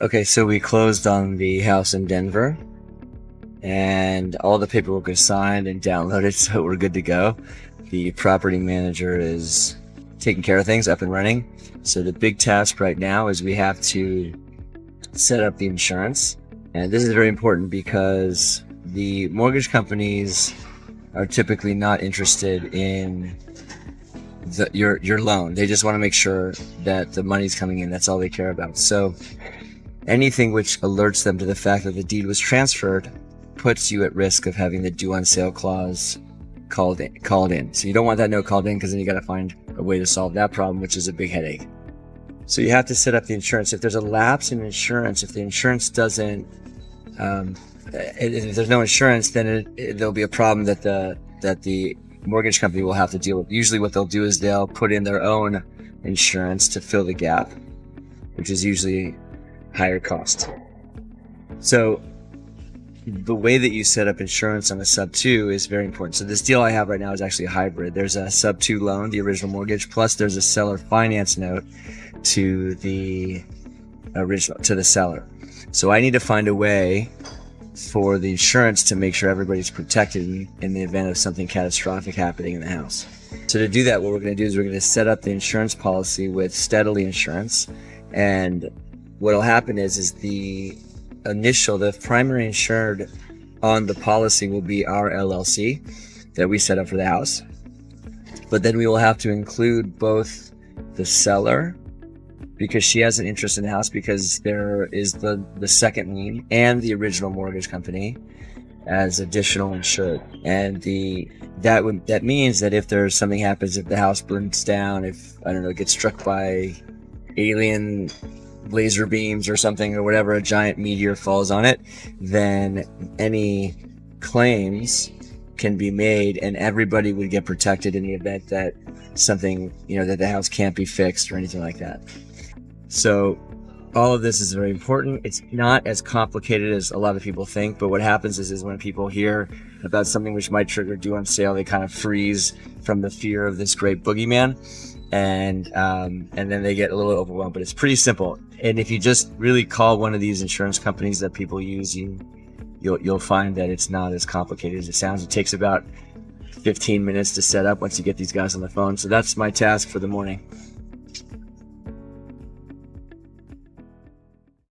Okay, so we closed on the house in Denver and all the paperwork is signed and downloaded, so we're good to go. The property manager is taking care of things, up and running. So the big task right now is we have to set up the insurance. And this is very important because the mortgage companies are typically not interested in your loan. They just want to make sure that the money's coming in. That's all they care about. So anything which alerts them to the fact that the deed was transferred puts you at risk of having the due on sale clause called in. So you don't want that note called in, because then you got to find a way to solve that problem, which is a big headache. So you have to set up the insurance. If there's a lapse in insurance, if the insurance doesn't, if there's no insurance, then there'll be a problem that the mortgage company will have to deal with. Usually what they'll do is they'll put in their own insurance to fill the gap, which is usually higher cost. So the way that you set up insurance on a Subto is very important. So this deal I have right now is actually a hybrid. There's a Subto loan, the original mortgage, plus there's a seller finance note to the seller. So I need to find a way for the insurance to make sure everybody's protected in the event of something catastrophic happening in the house. So to do that, what we're going to do is we're going to set up the insurance policy with Steadily Insurance. And what'll happen is the primary insured on the policy will be Our LLC that we set up for the house. But then we will have to include both the seller, because she has an interest in the house, because there is the second lien, and the original mortgage company as additional insured. And that means that if there's something happens, if the house burns down, if, I don't know, it gets struck by alien laser beams or something, or whatever, a giant meteor falls on it, then any claims can be made and everybody would get protected in the event that something, that the house can't be fixed or anything like that. So all of this is very important. It's not as complicated as a lot of people think, but what happens is when people hear about something which might trigger due on sale, they kind of freeze from the fear of this great boogeyman, and then they get a little overwhelmed. But it's pretty simple. And if you just really call one of these insurance companies that people use, you'll find that it's not as complicated as it sounds. It takes about 15 minutes to set up once you get these guys on the phone. So that's my task for the morning.